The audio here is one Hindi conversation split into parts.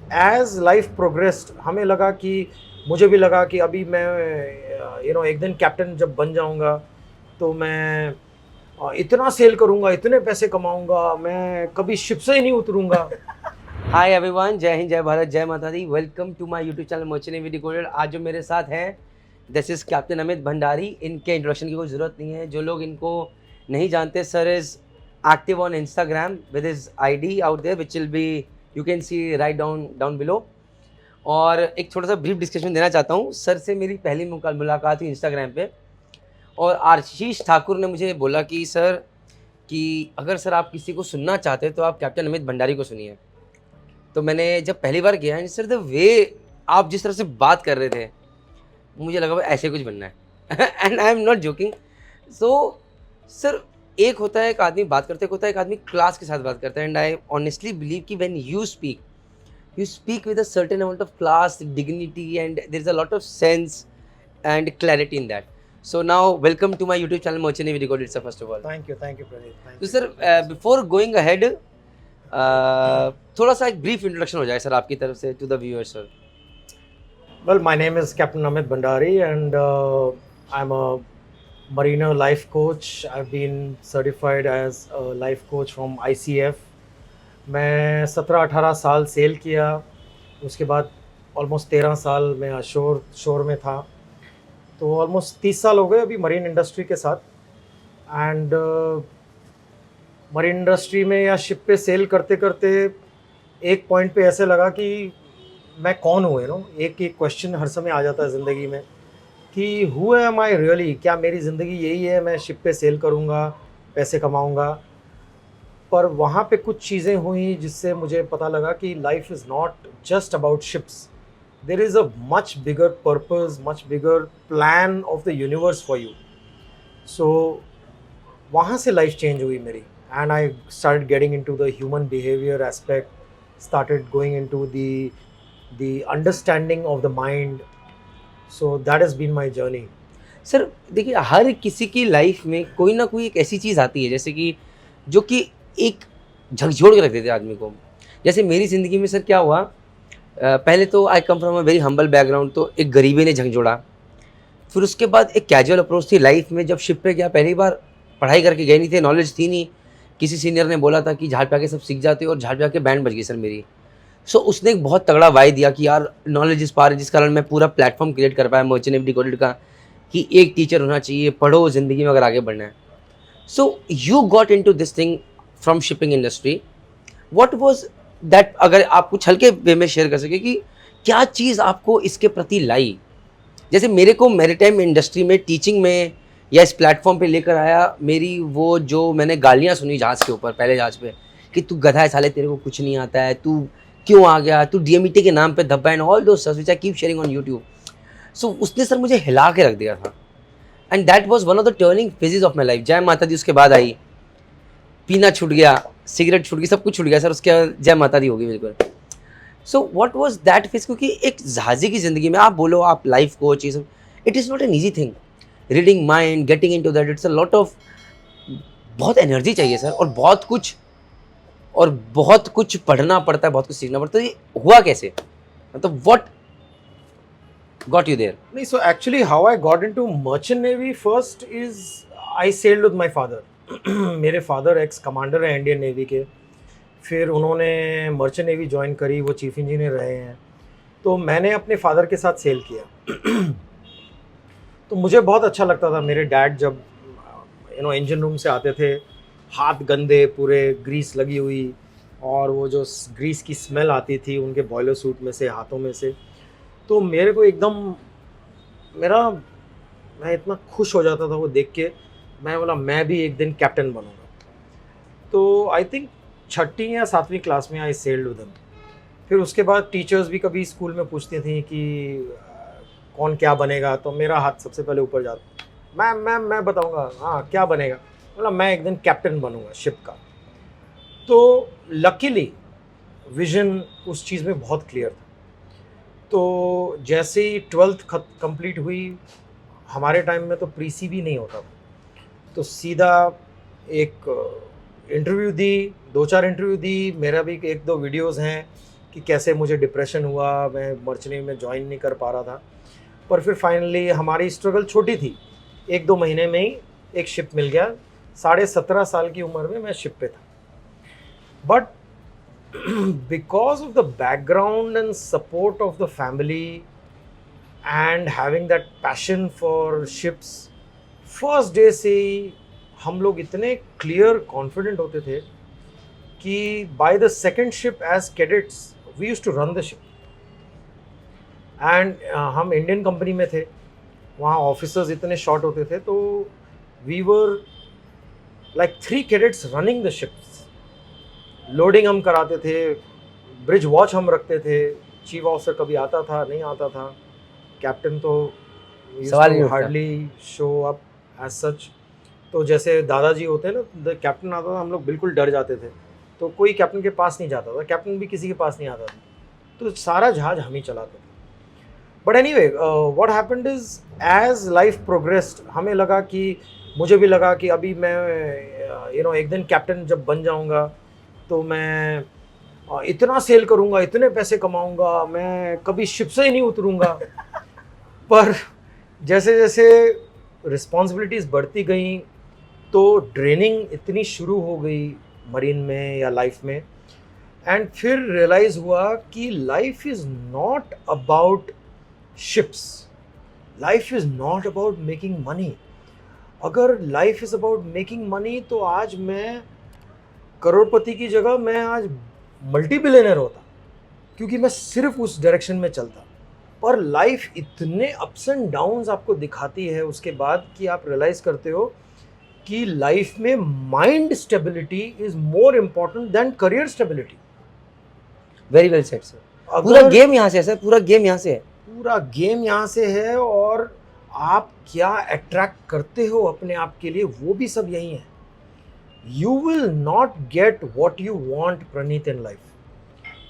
एज लाइफ प्रोग्रेस्ड हमें लगा कि मुझे भी लगा कि अभी मैं एक दिन कैप्टन जब बन जाऊंगा तो मैं इतना सेल करूंगा, इतने पैसे कमाऊंगा, मैं कभी शिप से ही नहीं उतरूंगा। हाय एवरीवन, जय हिंद, जय भारत, जय माता दी। Welcome to my YouTube channel merchant navy decoded. आज जो मेरे साथ हैं, this is captain Amit Bhandari. इनके इंट्रोडक्शन की कोई ज़रूरत नहीं है। जो लोग इनको नहीं जानते, sir is active on Instagram with his ID out there which will be you can see right down down below. और एक छोटा सा ब्रीफ डिस्कशन देना चाहता हूँ। सर से मेरी पहली मुलाकात हुई इंस्टाग्राम पे, और आशीष ठाकुर ने मुझे बोला कि सर, कि अगर सर आप किसी को सुनना चाहते हैं तो आप कैप्टन अमित भंडारी को सुनिए। तो मैंने जब पहली बार किया, एंड सर द वे आप जिस तरह से बात कर रहे थे, मुझे लगा भाई ऐसे कुछ बनना है। And I am not joking. So sir, एक होता है एक आदमी बात करते, एक होता है एक आदमी क्लास के साथ बात करता है। एंड आई ऑनेस्टली बिलीव कि when you speak with a certain amount of class, dignity, and there is a lot of sense and clarity in that. So now welcome to my YouTube channel merchant navy recorded sir, first of all. Thank you Pradeep, thank to you. Sir, before going ahead, थोड़ा सा एक ब्रीफ इंट्रोडक्शन हो जाए सर आपकी तरफ से to the viewers sir. Well, my name is Captain Amit Bhandari, and I'm a mariner life coach. I've been certified as a life coach from ICF. मैं 17-18 साल सेल किया, उसके बाद ऑलमोस्ट 13 साल मैं अशोर शोर में था, तो ऑलमोस्ट 30 साल हो गए अभी मरीन इंडस्ट्री के साथ। एंड मरीन इंडस्ट्री में या शिप पे सेल करते करते एक पॉइंट पे ऐसे लगा कि मैं कौन हूँ, एक एक क्वेश्चन हर समय आ जाता है ज़िंदगी में कि हु एम आई रियली, क्या मेरी ज़िंदगी यही है, मैं शिप पे सेल करूँगा, पैसे कमाऊँगा। पर वहाँ पे कुछ चीज़ें हुई जिससे मुझे पता लगा कि life is not just about ships, there is a much bigger purpose, much bigger plan of the universe for you. So वहाँ से लाइफ चेंज हुई मेरी, and I start getting into the human behaviour aspect, started going into the understanding of the mind. So that has been my journey. Sir देखिए, हर किसी की लाइफ में कोई ना कोई एक ऐसी चीज़ आती है, जैसे कि जो कि एक झकझोर के रख देते हैं आदमी को। जैसे मेरी ज़िंदगी में सर क्या हुआ, पहले तो I come from a very humble background, तो एक गरीबी ने झकझोड़ा। फिर उसके बाद एक कैजुअल अप्रोच थी लाइफ में। जब शिप पे गया, पहली बार पढ़ाई करके गए नहीं थे, नॉलेज थी नहीं। किसी सीनियर ने बोला था कि झाड़ पे आके सब सीख जाते हो, और झाड़ पे आके बैंड बज गई सर मेरी। सो उसने एक बहुत तगड़ा वाई दिया कि यार नॉलेज इस पार है, जिस कारण मैं पूरा प्लेटफॉर्म क्रिएट कर पाया मर्चेंट नेवी डिकोडेड का, कि एक टीचर होना चाहिए, पढ़ो ज़िंदगी में अगर आगे बढ़ना है। So you got into this thing from shipping industry. What was that, अगर आप कुछ हल्के वे में शेयर कर सके कि क्या चीज़ आपको इसके प्रति लाई। जैसे मेरे को मैरीटाइम इंडस्ट्री में, टीचिंग में, या इस प्लेटफॉर्म पे लेकर आया मेरी वो जो मैंने गालियाँ सुनी जहाज़ के ऊपर, पहले जहाज़ पे, कि तू गधा है साले, तेरे को कुछ नहीं आता है, तू क्यों आ गया, तू डीएमईटी के नाम पे धब्बा, and all those search which I keep sharing on YouTube. So उसने सर मुझे हिला के रख दिया था, and that was one of the turning phases of my life. जय माता दी उसके बाद आई, पीना छूट गया, सिगरेट छूट गई, सब कुछ छूट गया सर। उसके बाद जय माता दी होगी बिल्कुल। So what was that phase, क्योंकि एक जहाजी की ज़िंदगी में आप बोलो आप लाइफ कोच, ये सब, it is not an easy thing. Reading mind, getting into that, it's a lot of, बहुत एनर्जी चाहिए सर, और बहुत कुछ पढ़ना पड़ता है, बहुत कुछ सीखना पड़ता है। तो ये हुआ कैसे, मतलब what got you there? No, so actually how I got into merchant navy first is I sailed with my father. मेरे फादर एक्स कमांडर हैं इंडियन नेवी के, फिर उन्होंने मर्चेंट नेवी ज्वाइन करी, वो चीफ इंजीनियर रहे हैं, तो मैंने अपने फादर के साथ सेल किया। तो मुझे बहुत अच्छा लगता था। मेरे डैड जब इंजन रूम से आते थे, हाथ गंदे, पूरे ग्रीस लगी हुई, और वो जो ग्रीस की स्मेल आती थी उनके बॉयलर सूट में से, हाथों में से, तो मेरे को एकदम, मेरा मैं इतना खुश हो जाता था वो देख के। मैं बोला मैं भी एक दिन कैप्टन बनूंगा। तो आई थिंक छठी या सातवीं क्लास में आई सेल्ड विद हिम। फिर उसके बाद टीचर्स भी कभी स्कूल में पूछती थी कि कौन क्या बनेगा, तो मेरा हाथ सबसे पहले ऊपर जाता, मैं बताऊंगा, हाँ क्या बनेगा। बोला मैं एक दिन कैप्टन बनूंगा शिप का। तो लकीली विजन उस चीज़ में बहुत क्लियर था। तो जैसे ही 12th कंप्लीट हुई, हमारे टाइम में तो प्री सी भी नहीं होता था, तो सीधा एक इंटरव्यू दी, 2-4 इंटरव्यू दी। मेरा भी 1-2 वीडियोस हैं कि कैसे मुझे डिप्रेशन हुआ, मैं मर्चेंट नेवी में ज्वाइन नहीं कर पा रहा था। पर फिर फाइनली हमारी स्ट्रगल छोटी थी, 1-2 महीने में ही एक शिप मिल गया। 17.5 साल की उम्र में मैं शिप पे था। But because of the background and support of the family and having that passion for ships, first day से ही हम लोग इतने क्लियर कॉन्फिडेंट होते थे कि by the second ship as cadets we used to run the ship. And हम इंडियन कंपनी में थे, वहाँ ऑफिसर्स इतने शॉर्ट होते थे, तो we were like 3 cadets running the ships. Loading हम कराते थे, ब्रिज वॉच हम रखते थे, चीफ ऑफिसर कभी आता था नहीं आता था, कैप्टन तो सवाल नहीं उठता। Hardly show up as such. तो जैसे दादाजी होते हैं ना, द कैप्टन आता था, हम लोग बिल्कुल डर जाते थे, तो कोई कैप्टन के पास नहीं जाता था, कैप्टन भी किसी के पास नहीं आता था, तो सारा जहाज हम ही चलाते थे। But anyway what happened is as life progressed, हमें लगा कि, मुझे भी लगा कि अभी मैं एक दिन कैप्टन जब बन जाऊंगा तो मैं इतना सेल करूंगा, इतने पैसे कमाऊंगा, मैं कभी शिप से ही नहीं उतरूंगा। पर जैसे जैसे रिस्पॉन्सिबिलिटीज़ बढ़ती गई तो ट्रेनिंग इतनी शुरू हो गई मरीन में या लाइफ में, एंड फिर रियलाइज़ हुआ कि life is not about ships, life is not about making money. अगर life is about making money तो आज मैं करोड़पति की जगह मैं आज मल्टी बिलियनर होता, क्योंकि मैं सिर्फ उस डायरेक्शन में चलता। पर लाइफ इतने अप्स एंड डाउन्स आपको दिखाती है उसके बाद कि आप रियलाइज़ करते हो कि लाइफ में mind stability is more important than career stability. Very well said sir. पूरा गेम यहाँ से है सर, पूरा गेम यहाँ से है। पूरा गेम यहाँ से है, और आप क्या अट्रैक्ट करते हो अपने आप के लिए वो भी सब यही है। You will not get what you want, Praneeth, in life.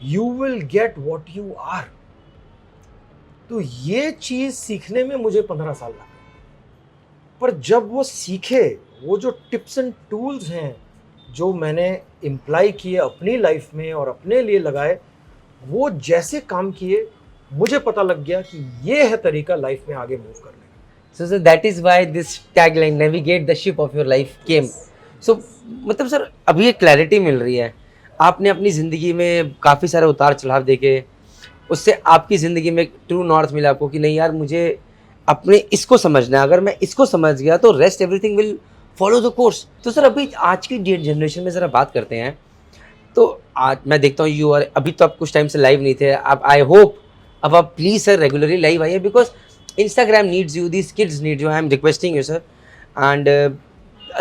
You will get what you are. तो ये चीज़ सीखने में मुझे 15 साल लगा, पर जब वो सीखे, वो जो टिप्स एंड टूल्स हैं जो मैंने इम्प्लाई किए अपनी लाइफ में और अपने लिए लगाए, वो जैसे काम किए, मुझे पता लग गया कि ये है तरीका लाइफ में आगे मूव करने का। So that is why this tagline, navigate the ship of your life, came. So मतलब सर अभी एक क्लैरिटी मिल रही है, आपने अपनी ज़िंदगी में काफ़ी सारे उतार चढ़ाव देखे, उससे आपकी ज़िंदगी में एक ट्रू नॉर्थ मिला आपको कि नहीं यार मुझे अपने इसको समझना है, अगर मैं इसको समझ गया तो rest everything will follow the course. तो सर अभी आज की जनरेशन में ज़रा बात करते हैं, तो आज मैं देखता हूँ यू आर, अभी तो आप कुछ टाइम से लाइव नहीं थे, आप आई होप अब आप प्लीज़ सर रेगुलरली लाइव आइए, because Instagram needs you, this kids need you, I am requesting you sir, and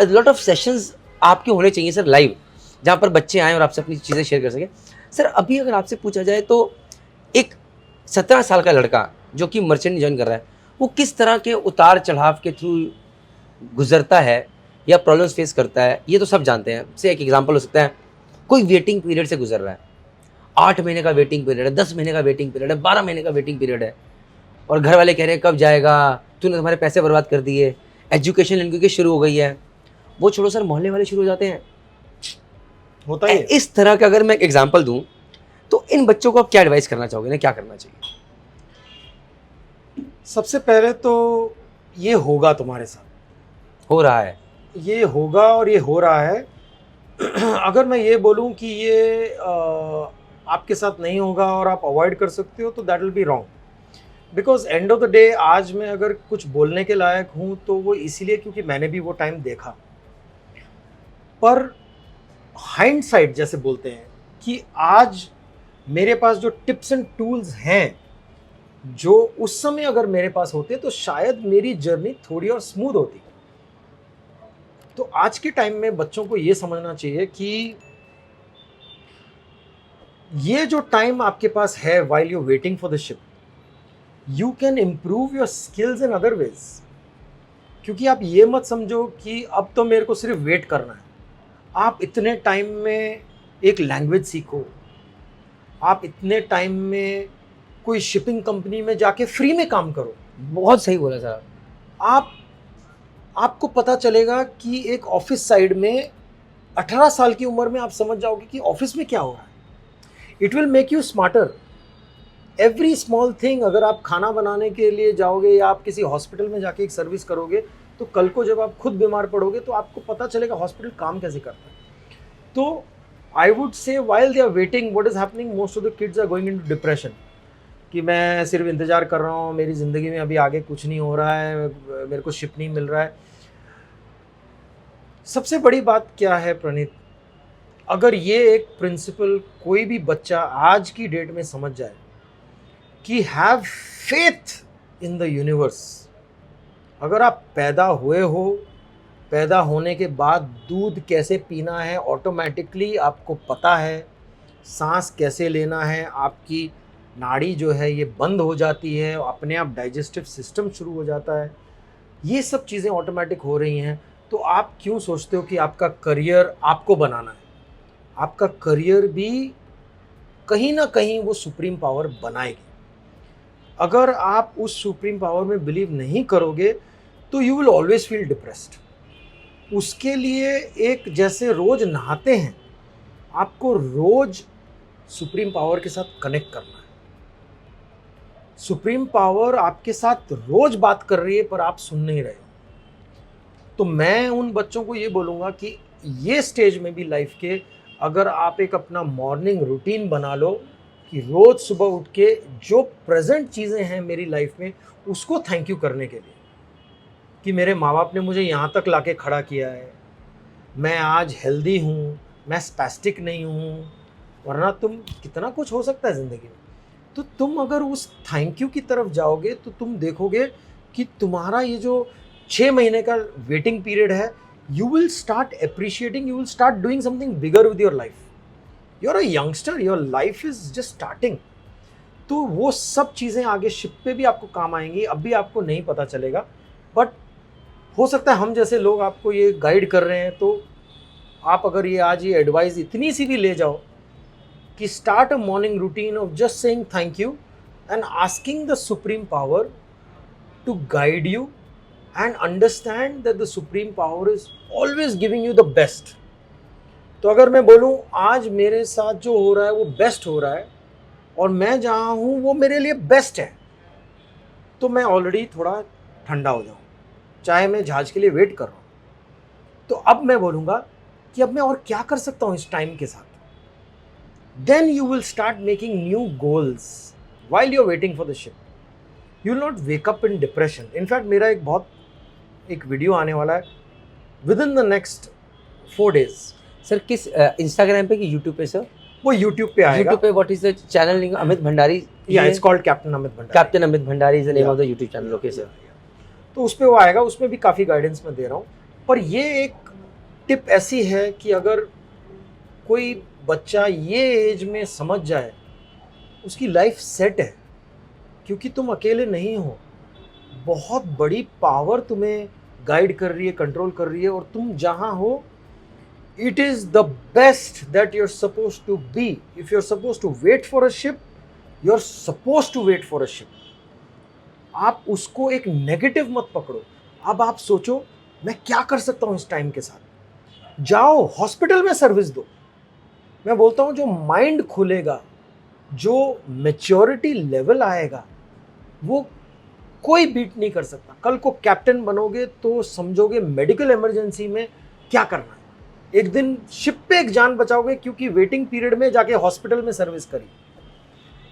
lot of sessions आपके होने चाहिए सर लाइव, जहाँ पर बच्चे आएँ और आपसे अपनी चीज़ें शेयर कर सकें। सर अभी अगर आपसे पूछा जाए तो एक 17 साल का लड़का जो कि मर्चेंट ज्वाइन कर रहा है, वो किस तरह के उतार चढ़ाव के थ्रू गुजरता है या प्रॉब्लम्स फेस करता है, ये तो सब जानते हैं। से एक एग्जांपल हो सकता है, कोई वेटिंग पीरियड से गुजर रहा है, 8 महीने का वेटिंग पीरियड है, 10 महीने का वेटिंग पीरियड है, 12 महीने का वेटिंग पीरियड है, और घर वाले कह रहे हैं कब जाएगा, तूने तुम्हारे पैसे बर्बाद कर दिए, एजुकेशन इनकी शुरू हो गई है। वो छोड़ो सर, मोहल्ले वाले शुरू हो जाते हैं, होता ही है। इस तरह का अगर मैं एक एग्जांपल दूं तो इन बच्चों को आप क्या एडवाइस करना चाहोगे, ना क्या करना चाहिए? सबसे पहले तो ये होगा तुम्हारे साथ, हो रहा है, ये होगा और ये हो रहा है। अगर मैं ये बोलूं कि ये आपके साथ नहीं होगा और आप अवॉइड कर सकते हो, तो that will be wrong, because end of the day आज मैं अगर कुछ बोलने के लायक हूँ तो वो इसीलिए क्योंकि मैंने भी वो टाइम देखा। पर हाइंडसाइट जैसे बोलते हैं कि आज मेरे पास जो टिप्स एंड टूल्स हैं, जो उस समय अगर मेरे पास होते तो शायद मेरी जर्नी थोड़ी और स्मूथ होती। तो आज के टाइम में बच्चों को ये समझना चाहिए कि ये जो टाइम आपके पास है while you waiting for the ship, you can improve your skills in other ways. क्योंकि आप ये मत समझो कि अब तो मेरे को सिर्फ वेट करना है। आप इतने टाइम में एक लैंग्वेज सीखो, आप इतने टाइम में कोई शिपिंग कंपनी में जाके फ्री में काम करो। बहुत सही बोला सर। आपको पता चलेगा कि एक ऑफिस साइड में 18 साल की उम्र में आप समझ जाओगे कि ऑफिस में क्या हो रहा है। It will make you smarter. Every small thing, अगर आप खाना बनाने के लिए जाओगे या आप किसी हॉस्पिटल में जाके एक सर्विस करोगे, तो कल को जब आप खुद बीमार पड़ोगे तो आपको पता चलेगा हॉस्पिटल काम कैसे करता है। तो I would say while they are waiting, what is happening, most of the kids are going into depression कि मैं सिर्फ इंतज़ार कर रहा हूँ, मेरी ज़िंदगी में अभी आगे कुछ नहीं हो रहा है, मेरे को शिप नहीं मिल रहा है। सबसे बड़ी बात क्या है प्रणीत, अगर ये एक प्रिंसिपल कोई भी बच्चा आज की डेट में समझ जाए कि have faith in the universe. अगर आप पैदा हुए हो, पैदा होने के बाद दूध कैसे पीना है ऑटोमेटिकली आपको पता है, सांस कैसे लेना है, आपकी नाड़ी जो है ये बंद हो जाती है, अपने आप डाइजेस्टिव सिस्टम शुरू हो जाता है, ये सब चीज़ें ऑटोमेटिक हो रही हैं, तो आप क्यों सोचते हो कि आपका करियर आपको बनाना है? आपका करियर भी कहीं ना कहीं वो सुप्रीम पावर बनाएगी। अगर आप उस सुप्रीम पावर में बिलीव नहीं करोगे तो you will always feel depressed. उसके लिए एक जैसे रोज नहाते हैं, आपको रोज सुप्रीम पावर के साथ कनेक्ट करना है। सुप्रीम पावर आपके साथ रोज बात कर रही है पर आप सुन नहीं रहे हो। तो मैं उन बच्चों को ये बोलूँगा कि ये स्टेज में भी लाइफ के अगर आप एक अपना मॉर्निंग रूटीन बना लो कि रोज़ सुबह उठ के जो प्रेजेंट चीज़ें हैं मेरी लाइफ में उसको थैंक यू करने के लिए, कि मेरे माँ बाप ने मुझे यहाँ तक लाके खड़ा किया है, मैं आज हेल्दी हूँ, मैं स्पैस्टिक नहीं हूँ, वरना तुम कितना कुछ हो सकता है ज़िंदगी में। तो तुम अगर उस थैंक यू की तरफ जाओगे तो तुम देखोगे कि तुम्हारा ये जो 6 महीने का वेटिंग पीरियड है, you will start appreciating, you will start doing something bigger with your life. You're a youngster, your life is just starting. तो वो सब चीज़ें आगे शिप पे भी आपको काम आएंगी, अभी आपको नहीं पता चलेगा, बट हो सकता है हम जैसे लोग आपको ये गाइड कर रहे हैं, तो आप अगर ये आज ये एडवाइस इतनी सी भी ले जाओ कि start a morning routine of just saying thank you and asking the supreme power to guide you and understand that the supreme power is always giving you the best. तो अगर मैं बोलूँ आज मेरे साथ जो हो रहा है वो बेस्ट हो रहा है और मैं जहाँ हूँ वो मेरे लिए बेस्ट है, तो मैं ऑलरेडी थोड़ा ठंडा हो जाऊँ, चाहे मैं जहाज के लिए वेट कर रहा हूँ। तो अब मैं बोलूँगा कि अब मैं और क्या कर सकता हूँ इस टाइम के साथ। Then you will start making new goals while you're waiting for the ship. You will not wake up in depression. In fact, मेरा एक वीडियो आने वाला है with in the next 4 days. Sir किस इंस्टाग्राम पे कि यूट्यूब पे सर? वो यूट्यूब पे आएगा. यूट्यूब पे what is the channel link? Amit Bhandari. या it's called captain Amit Bhandari. Captain Amit Bhandari is the name of the YouTube channel. Okay sir. तो उस पे वो आएगा, उसमें भी काफ़ी गाइडेंस मैं दे रहा हूँ. पर ये एक टिप ऐसी है कि अगर कोई बच्चा ये एज में समझ जाए, उसकी लाइफ सेट है, क्योंकि तुम अकेले नहीं हो. बहुत बड़ी पावर तुम्हें गाइड कर रही है, कंट्रोल कर रही है, और तुम जहाँ हो it is the best that you are suppose to be. If you are suppose to wait for a ship, you are suppose to wait for a ship. आप उसको एक नेगेटिव मत पकड़ो. अब आप सोचो मैं क्या कर सकता हूँ इस टाइम के साथ. जाओ हॉस्पिटल में सर्विस दो. मैं बोलता हूँ जो माइंड खुलेगा, जो मैच्योरिटी लेवल आएगा, वो कोई बीट नहीं कर सकता. कल को कैप्टन बनोगे तो समझोगे मेडिकल इमरजेंसी में क्या करना है. एक दिन शिप पे एक जान बचाओगे क्योंकि वेटिंग पीरियड में जाके हॉस्पिटल में सर्विस करी.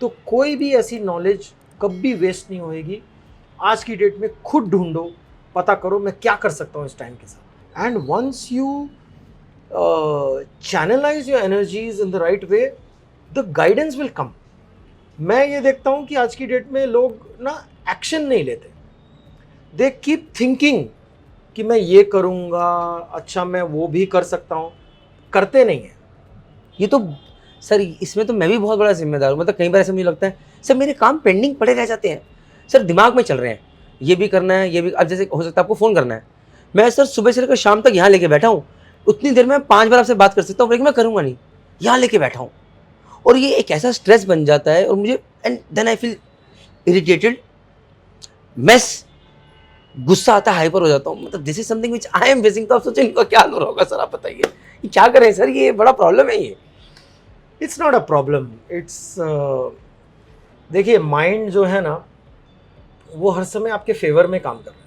तो कोई भी ऐसी नॉलेज कभी वेस्ट नहीं होएगी. आज की डेट में खुद ढूंढो, पता करो मैं क्या कर सकता हूँ इस टाइम के साथ. And once you channelize your energies in the right way, the guidance will come. मैं ये देखता हूँ कि आज की डेट में लोग ना एक्शन नहीं लेते. दे कीप थिंकिंग कि मैं ये करूँगा, अच्छा मैं वो भी कर सकता हूँ. करते नहीं है. ये तो सर इसमें तो मैं भी बहुत बड़ा जिम्मेदार हूँ. मतलब कई बार ऐसा मुझे लगता है सर मेरे काम पेंडिंग पड़े रह जाते हैं. सर दिमाग में चल रहे हैं, ये भी करना है, ये भी. अब जैसे हो सकता है आपको फ़ोन करना है, मैं सर सुबह से लेकर शाम तक यहाँ लेके बैठा हूँ. उतनी देर में 5 बार आपसे बात कर सकता हूँ, लेकिन मैं करूँगा नहीं, यहाँ लेके बैठा हूँ. और ये एक ऐसा स्ट्रेस बन जाता है और मुझे, and then I feel irritated, mess, गुस्सा आता है, हाइपर हो जाता हूँ. मतलब this is something which I am facing. तो आप सोचें इनका क्या हाल हो रहा होगा सर, आप बताइए ये क्या करें सर, ये बड़ा प्रॉब्लम है ये. It's not a problem, it's देखिए माइंड जो है ना वो हर समय आपके फेवर में काम कर रहा है।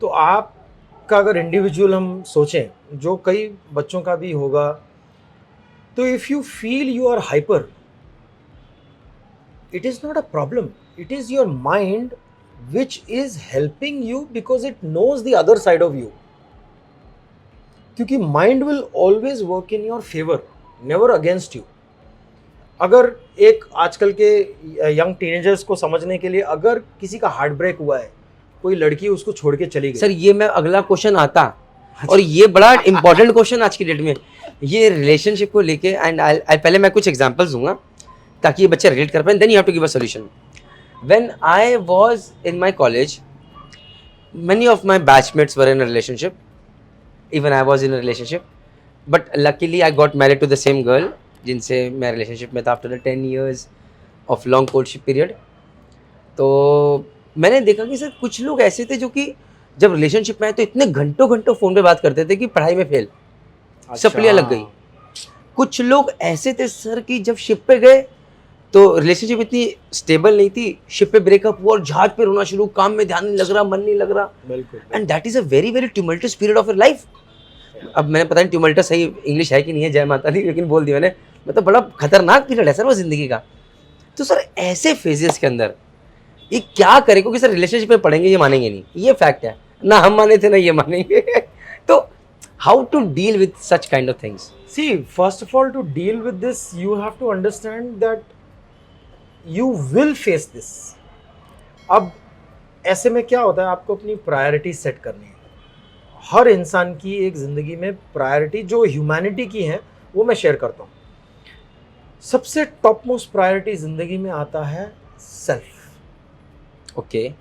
तो आपका अगर इंडिविजुअल हम सोचें, जो कई बच्चों का भी होगा, तो if you feel you are hyper, it is not a problem, it is your mind which is helping you because it knows the other side of you, क्योंकि mind will always work in your favour, never against you. अगर एक आजकल के यंग टीनेजर्स को समझने के लिए, अगर किसी का हार्ट ब्रेक हुआ है, कोई लड़की उसको छोड़ के चली गई, सर ये मैं अगला क्वेश्चन आता, और ये बड़ा इंपॉर्टेंट क्वेश्चन आज की डेट में, ये रिलेशनशिप को लेके, एंड आई पहले मैं कुछ एग्जांपल्स दूंगा ताकि ये बच्चे रिलेट कर पाए, then you have to give a solution. When I was in my college, many of my batchmates were in a relationship, even I was in a relationship, but luckily I got married to the same girl जिनसे मैं रिलेशनशिप में था after the 10 years of long courtship period। तो मैंने देखा कि सर कुछ लोग ऐसे थे जो कि जब रिलेशनशिप में आए तो इतने घंटों घंटों फ़ोन पे बात करते थे कि पढ़ाई में फेल, सप्लियाँ लग गई। कुछ लोग ऐसे थे सर कि जब शिप पे गए तो रिलेशनशिप इतनी स्टेबल नहीं थी, शिप पे ब्रेकअप हुआ और जहाज पे रोना शुरू, काम में ध्यान नहीं लग रहा, मन नहीं लग रहा, बिल्कुल। And that is a very very tumultuous period of your life. अब मैंने पता नहीं ट्यूमल्टस सही इंग्लिश है कि नहीं है, जय माता दी, लेकिन बोल दिया मैंने, मतलब बड़ा खतरनाक पीरियड है सर वो ज़िंदगी का। तो सर ऐसे फेजेस के अंदर ये क्या करे, क्योंकि सर रिलेशनशिप में पढ़ेंगे ये मानेंगे नहीं, ये फैक्ट है, ना हम माने थे ना ये मानेंगे। तो how to deal with such kind of things? See, first of all, to deal with this, you have to understand that you will face this. अब ऐसे में क्या होता है, आपको अपनी प्रायोरिटी सेट करनी है। हर इंसान की एक ज़िंदगी में प्रायोरिटी जो ह्यूमैनिटी की है वो मैं शेयर करता हूँ। सबसे टॉप मोस्ट प्रायोरिटी ज़िंदगी में आता है सेल्फ, ओके,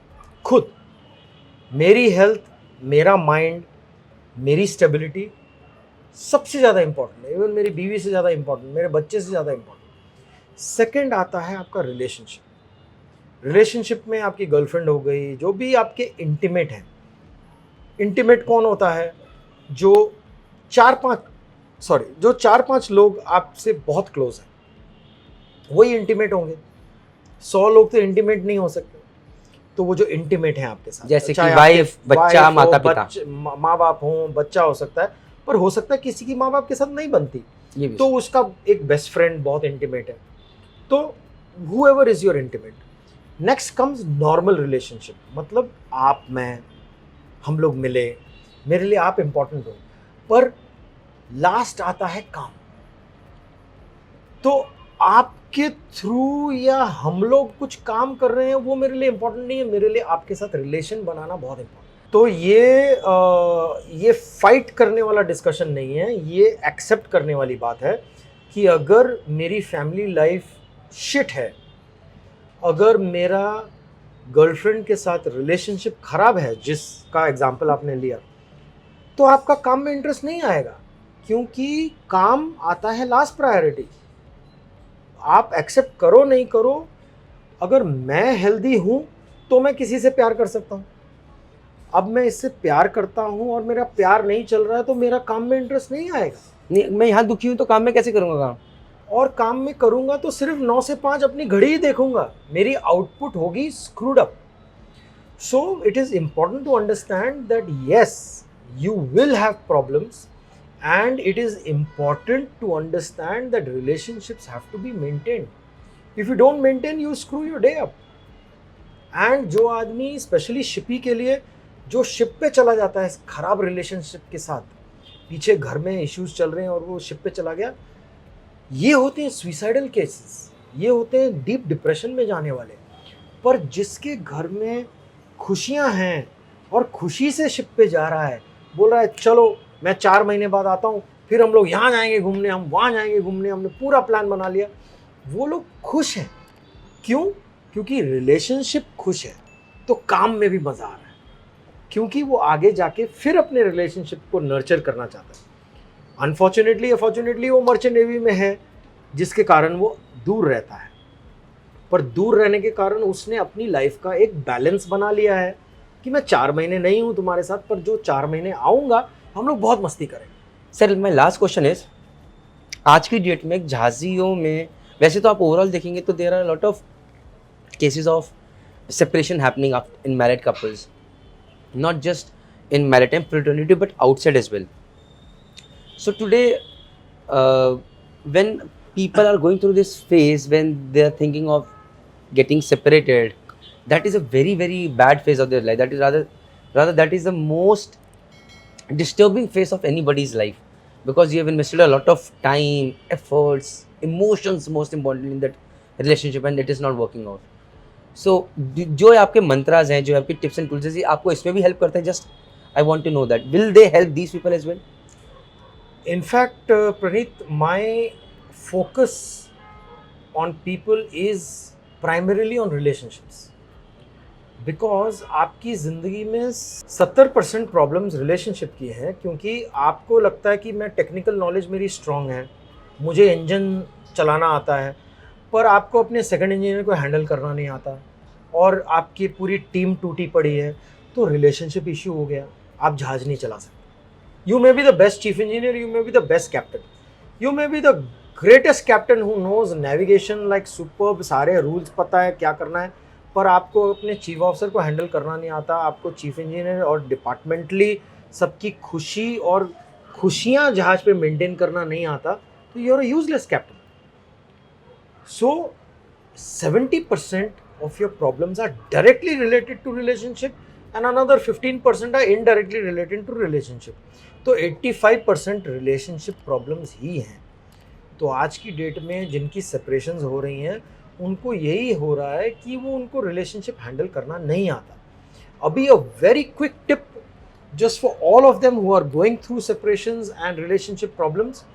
खुद। मेरी हेल्थ, मेरा माइंड, मेरी स्टेबिलिटी सबसे ज़्यादा इम्पोर्टेंट है, इवन मेरी बीवी से ज़्यादा इम्पोर्टेंट, मेरे बच्चे से ज़्यादा इम्पोर्टेंट। सेकंड आता है आपका रिलेशनशिप। रिलेशनशिप में आपकी गर्लफ्रेंड हो गई, जो भी आपके इंटीमेट हैं। इंटीमेट कौन होता है? जो 4-5 लोग आपसे बहुत क्लोज हैं, वही इंटीमेट होंगे। 100 लोग तो इंटीमेट नहीं हो सकते। तो वो जो इंटीमेट हैं आपके साथ, जैसे कि चाहे वाइफ, आपके बच्चा, वाइफ हो, माता पिता, माँ बाप हो, बच्चा हो सकता है, पर हो सकता है किसी की माँ बाप के साथ नहीं बनती, ये भी तो उसका एक बेस्ट फ्रेंड बहुत इंटीमेट है। तो whoever is your intimate. Next comes normal relationship, मतलब आप, मैं, हम लोग मिले, मेरे लिए आप इम्पोर्टेंट हो। पर लास्ट आता है काम। तो आपके थ्रू या हम लोग कुछ काम कर रहे हैं वो मेरे लिए इम्पोर्टेंट नहीं है, मेरे लिए आपके साथ रिलेशन बनाना बहुत इम्पोर्टेंट। तो ये फाइट करने वाला डिस्कशन नहीं है, ये एक्सेप्ट करने वाली बात है कि अगर मेरी फैमिली लाइफ शिट है, अगर मेरा गर्लफ्रेंड के साथ रिलेशनशिप खराब है, जिसका एग्जांपल आपने लिया, तो आपका काम में इंटरेस्ट नहीं आएगा, क्योंकि काम आता है लास्ट प्रायोरिटी। आप एक्सेप्ट करो नहीं करो, अगर मैं हेल्दी हूँ तो मैं किसी से प्यार कर सकता हूँ। अब मैं इससे प्यार करता हूँ और मेरा प्यार नहीं चल रहा है, तो मेरा काम में इंटरेस्ट नहीं आएगा। नहीं, मैं यहाँ दुखी हूँ तो काम में कैसे करूँगा काम? और काम में करूँगा तो सिर्फ 9 से 5 अपनी घड़ी ही देखूँगा, मेरी आउटपुट होगी screwed up. So it is important to understand that yes, you will have problems, and it is important to understand that relationships have to be maintained. If you don't maintain, you screw your day up. And जो आदमी स्पेशली शिपी के लिए, जो शिप पे चला जाता है खराब रिलेशनशिप के साथ, पीछे घर में इश्यूज चल रहे हैं और वो शिप पे चला गया, ये होते हैं सुइसाइडल केसेस, ये होते हैं डीप डिप्रेशन में जाने वाले। पर जिसके घर में खुशियां हैं और खुशी से शिप पे जा रहा है, बोल रहा है चलो मैं 4 महीने बाद आता हूँ, फिर हम लोग यहाँ जाएंगे घूमने, हम वहाँ जाएंगे घूमने, हमने पूरा प्लान बना लिया, वो लोग खुश हैं। क्यों? क्योंकि रिलेशनशिप खुश है, तो काम में भी मज़ा आ रहा है, क्योंकि वो आगे जाके फिर अपने रिलेशनशिप को नर्चर करना चाहता है। अनफॉर्चुनेटली वो मर्चेंट नेवी में है, जिसके कारण वो दूर रहता है। पर दूर रहने के कारण उसने अपनी लाइफ का एक बैलेंस बना लिया है कि मैं 4 महीने नहीं हूँ तुम्हारे साथ, पर जो 4 महीने आऊँगा हम लोग बहुत मस्ती करेंगे। Sir my last question is, आज की डेट में जहाजियों में वैसे तो आप ओवरऑल देखेंगे तो there are lot of cases of separation happening in married couples, not just in maritime fraternity but outside as well. So today, when people are going through this phase when they are thinking of getting separated, that is a very very bad phase of their life. That is rather that is the most disturbing phase of anybody's life, because you have invested a lot of time, efforts, emotions, most importantly, in that relationship, and it is not working out. सो जो आपके मंत्राज हैं, जो आपके टिप्स एंड टूल्स हैं, आपको इसमें भी हेल्प करते हैं? Just I want to know that will they help these people as well? In fact Praneet, my focus on people is primarily on relationships, because आपकी ज़िंदगी में 70% प्रॉब्लम्स रिलेशनशिप की हैं, क्योंकि आपको लगता है कि मैं टेक्निकल नॉलेज मेरी स्ट्रॉन्ग है, मुझे इंजन चलाना आता है, पर आपको अपने सेकंड इंजीनियर को हैंडल करना नहीं आता और आपकी पूरी टीम टूटी पड़ी है, तो रिलेशनशिप इश्यू हो गया, आप जहाज नहीं चला सकते। You may be the best chief engineer, you may be the best captain, you may be the greatest captain who knows navigation like superb, सारे रूल्स पता है क्या करना है, पर आपको अपने चीफ ऑफिसर को हैंडल करना नहीं आता, आपको चीफ इंजीनियर और डिपार्टमेंटली सबकी खुशी और खुशियाँ जहाज पे मेंटेन करना नहीं आता, तो you are a useless captain. So 70% of your problems are directly related to relationship and another 15% are indirectly related to relationship. तो 85% relationship problems ही हैं। तो आज की डेट में जिनकी separations हो रही हैं, उनको यही हो रहा है कि वो उनको relationship handle करना नहीं आता। अभी a very quick tip just for all of them who are going through separations and relationship problems: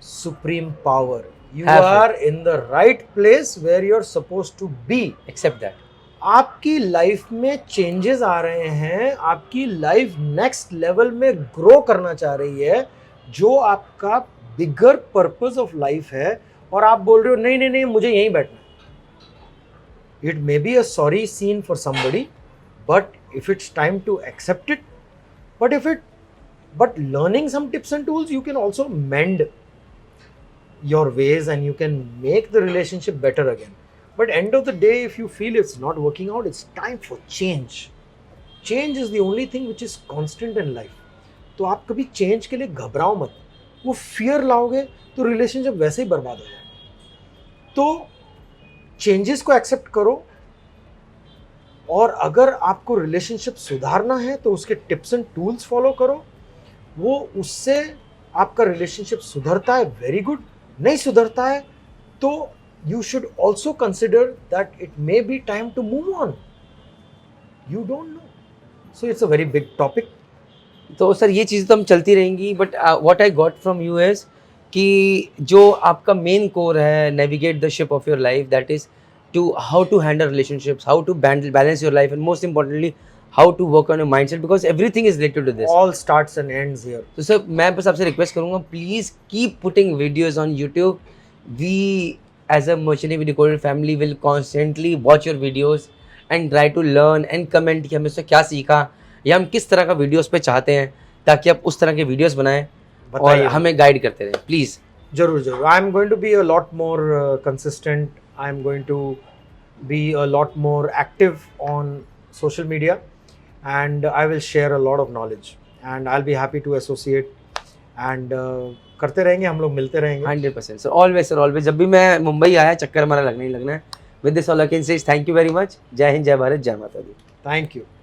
supreme power. You are in the right place where you're supposed to be. Accept that. आपकी लाइफ में चेंजेस आ रहे हैं, आपकी लाइफ नेक्स्ट लेवल में ग्रो करना चाह रही है, जो आपका बिगर पर्पस ऑफ लाइफ है, और आप बोल रहे हो नहीं नहीं नहीं मुझे यहीं बैठना है। It may be a sorry scene for somebody, but if it's time to accept it, but learning some tips and tools, you can also mend your ways and you can make the relationship better again. But end of the day, if you feel it's not working out, it's time for change. Change is the only thing which is constant in life. तो आप कभी चेंज के लिए घबराओ मत, वो फियर लाओगे तो रिलेशनशिप वैसे ही बर्बाद हो जाएगा। तो चेंजेस को एक्सेप्ट करो, और अगर आपको रिलेशनशिप सुधारना है तो उसके टिप्स एंड टूल्स फॉलो करो, वो उससे आपका रिलेशनशिप सुधरता है, वेरी गुड, नहीं सुधरता है तो you should also consider that it may be time to move on, you don't know. So it's a very big topic. तो सर ये चीज़ तो हम चलती रहेंगी, but what I got from you is कि जो आपका मेन कोर है, navigate the ship of your life, that is to how to handle relationships, how to balance your life, and most importantly how to work on your mindset, because everything is related to this. All starts and ends here. So sir, मैं बस आपसे रिक्वेस्ट करूँगा, please keep putting videos on YouTube. We as a Merchant Navy Decoded family will constantly watch your videos and try to learn and comment कि हमने उससे क्या सीखा या हम किस तरह का वीडियोस पे चाहते हैं, ताकि आप उस तरह के वीडियोस बनाएं और हमें गाइड करते रहें प्लीज़। जरूर जरूर। I am going to be a lot more consistent, I am going to be a lot more active on social media, and I will share a lot of knowledge and I'll be happy to associate and करते रहेंगे, हम लोग मिलते रहेंगे 100%। सर ऑलवेज जब भी मैं मुंबई आया चक्कर हमारा लगना ही लगना है। With this all I can say thank you very much. जय हिंद, जय भारत, जय माता दी। Thank you.